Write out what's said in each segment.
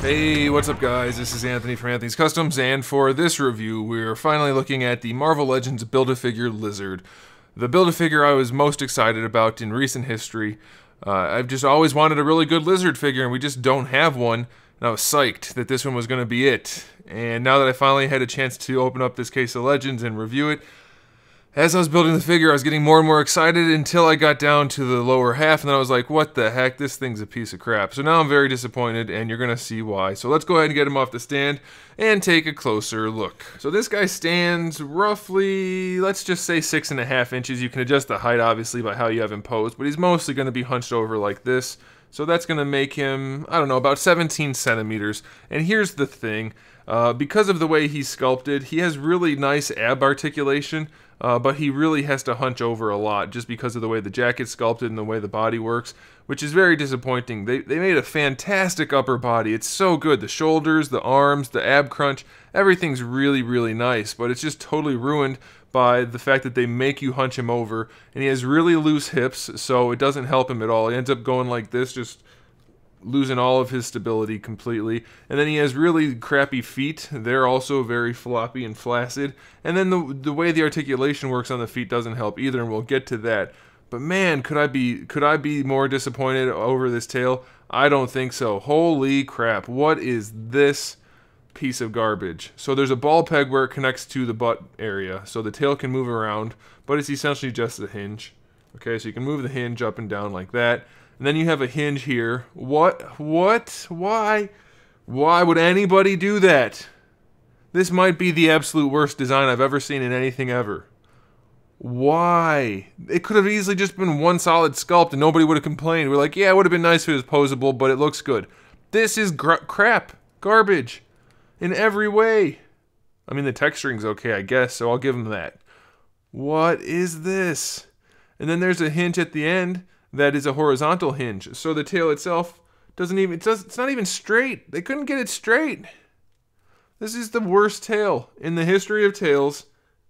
Hey, what's up guys? This is Anthony from Anthony's Customs, and for this review, we're finally looking at the Marvel Legends Build-A-Figure Lizard. The Build-A-Figure I was most excited about in recent history. I've just always wanted a really good Lizard figure, and we just don't have one, and I was psyched that this one was going to be it. And now that I finally had a chance to open up this case of Legends and review it, as I was building the figure, I was getting more and more excited until I got down to the lower half, and then I was like, what the heck, this thing's a piece of crap. So now I'm very disappointed, and you're going to see why. So let's go ahead and get him off the stand and take a closer look. So this guy stands roughly, let's just say 6.5 inches. You can adjust the height, obviously, by how you have him posed, but he's mostly going to be hunched over like this. So that's going to make him, I don't know, about 17 centimeters. And here's the thing. Because of the way he's sculpted, he has really nice ab articulation, but he really has to hunch over a lot just because of the way the jacket's sculpted and the way the body works, which is very disappointing. They made a fantastic upper body. It's so good. The shoulders, the arms, the ab crunch, everything's really, really nice, but it's just totally ruined by the fact that they make you hunch him over, and he has really loose hips, so it doesn't help him at all. He ends up going like this, just losing all of his stability completely. And then he has really crappy feet. They're also very floppy and flaccid. And then the way the articulation works on the feet doesn't help either, and we'll get to that. But man, could I be more disappointed over this tail? I don't think so. Holy crap, what is this piece of garbage? So there's a ball peg where it connects to the butt area, so the tail can move around, but it's essentially just the hinge. Okay, so you can move the hinge up and down like that. And then you have a hinge here. What? Why would anybody do that? This might be the absolute worst design I've ever seen in anything ever. Why? It could have easily just been one solid sculpt and nobody would have complained. We're like, yeah, it would have been nice if it was posable, but it looks good. This is crap. Garbage. In every way. I mean, the texturing's okay, I guess, so I'll give them that. What is this? And then there's a hinge at the end that is a horizontal hinge, so the tail itself it's not even straight. They couldn't get it straight. This is the worst tail in the history of tails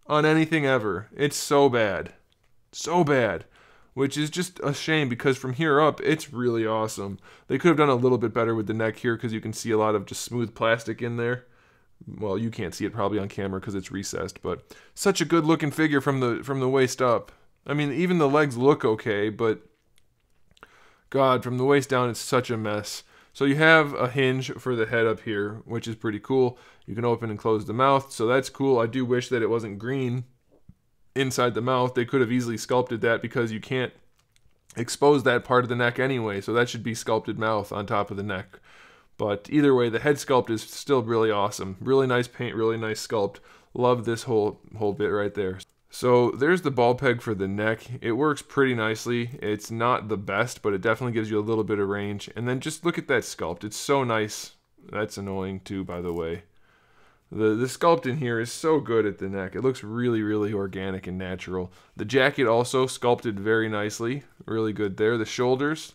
on anything ever. It's so bad. So bad. Which is just a shame, because from here up, it's really awesome. They could have done a little bit better with the neck here, because you can see a lot of just smooth plastic in there. Well, you can't see it probably on camera because it's recessed, but such a good looking figure from the waist up. I mean, even the legs look okay, but God, from the waist down, it's such a mess. So you have a hinge for the head up here, which is pretty cool. You can open and close the mouth, so that's cool. I do wish that it wasn't green inside the mouth. They could have easily sculpted that, because you can't expose that part of the neck anyway, so that should be sculpted mouth on top of the neck. But either way, the head sculpt is still really awesome. Really nice paint, really nice sculpt. Love this whole bit right there. So there's the ball peg for the neck. It works pretty nicely. It's not the best, but it definitely gives you a little bit of range. And then just look at that sculpt. It's so nice. That's annoying too, by the way. The sculpt in here is so good at the neck. It looks really, really organic and natural. The jacket also sculpted very nicely. Really good there. The shoulders,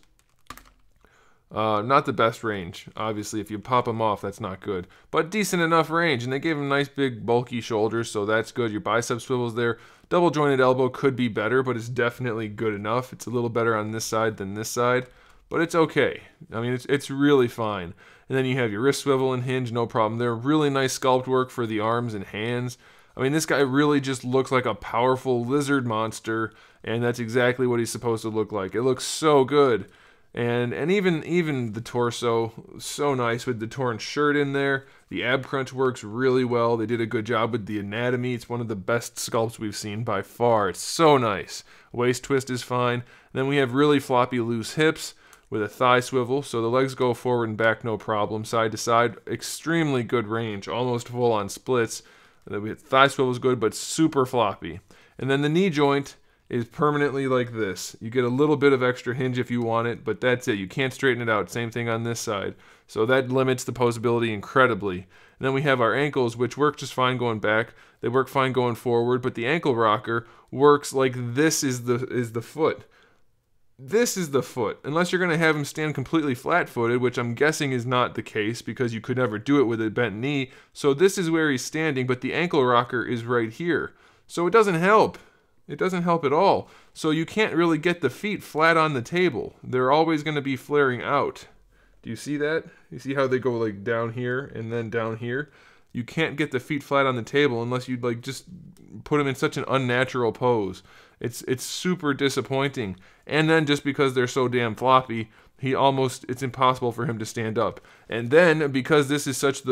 not the best range. Obviously, if you pop them off, that's not good. But decent enough range, and they gave him nice, big, bulky shoulders, so that's good. Your bicep swivels there. Double jointed elbow could be better, but it's definitely good enough. It's a little better on this side than this side, but it's okay. I mean, it's really fine. And then you have your wrist swivel and hinge, no problem there. Really nice sculpt work for the arms and hands. I mean, this guy really just looks like a powerful lizard monster, and that's exactly what he's supposed to look like. It looks so good. And even the torso, so nice with the torn shirt in there. The ab crunch works really well. They did a good job with the anatomy. It's one of the best sculpts we've seen by far. It's so nice. Waist twist is fine. Then we have really floppy loose hips with a thigh swivel, so the legs go forward and back no problem, side to side. Extremely good range, almost full on splits. The thigh swivel is good, but super floppy. And then the knee joint is permanently like this. You get a little bit of extra hinge if you want it, but that's it. You can't straighten it out. Same thing on this side. So that limits the posability incredibly. And then we have our ankles, which work just fine going back. They work fine going forward, but the ankle rocker works like this is the foot. This is the foot. Unless you're going to have him stand completely flat-footed, which I'm guessing is not the case, because you could never do it with a bent knee. So this is where he's standing, but the ankle rocker is right here. So it doesn't help. It doesn't help at all. So you can't really get the feet flat on the table. They're always going to be flaring out. Do you see that? You see how they go like down here and then down here? You can't get the feet flat on the table unless you like just put them in such an unnatural pose. It's super disappointing. And then just because they're so damn floppy, it's impossible for him to stand up. And then because this is such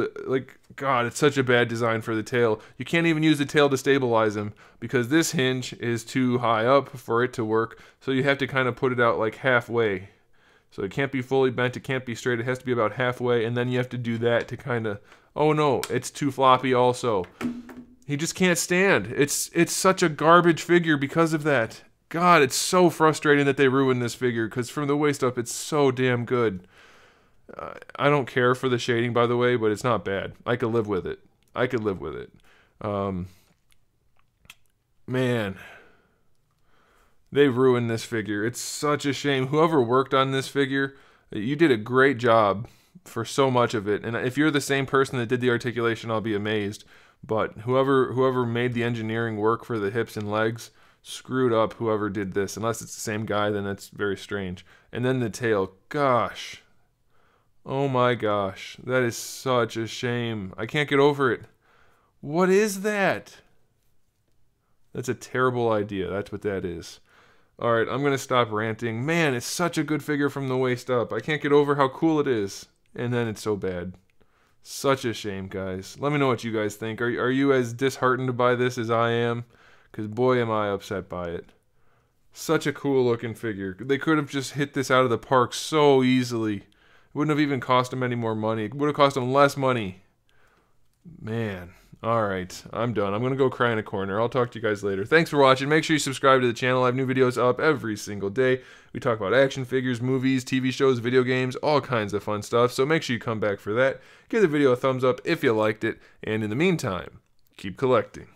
God, it's such a bad design for the tail. You can't even use the tail to stabilize him because this hinge is too high up for it to work. So you have to kind of put it out like halfway. So it can't be fully bent, it can't be straight, it has to be about halfway, and then you have to do that to kind of, oh no, it's too floppy also. He just can't stand. It's such a garbage figure because of that. God, it's so frustrating that they ruined this figure, because from the waist up, it's so damn good. I don't care for the shading, by the way, but it's not bad. I could live with it. I could live with it. Man. They ruined this figure. It's such a shame. Whoever worked on this figure, you did a great job for so much of it. And if you're the same person that did the articulation, I'll be amazed. But whoever made the engineering work for the hips and legs screwed up whoever did this. Unless it's the same guy, then that's very strange. And then the tail. Gosh. Oh my gosh. That is such a shame. I can't get over it. What is that? That's a terrible idea. That's what that is. Alright, I'm going to stop ranting. Man, it's such a good figure from the waist up. I can't get over how cool it is. And then it's so bad. Such a shame, guys. Let me know what you guys think. Are you as disheartened by this as I am? Because boy, am I upset by it. Such a cool looking figure. They could have just hit this out of the park so easily. It wouldn't have even cost them any more money. It would have cost them less money. Man. Alright, I'm done. I'm going to go cry in a corner. I'll talk to you guys later. Thanks for watching. Make sure you subscribe to the channel. I have new videos up every single day. We talk about action figures, movies, TV shows, video games, all kinds of fun stuff. So make sure you come back for that. Give the video a thumbs up if you liked it. And in the meantime, keep collecting.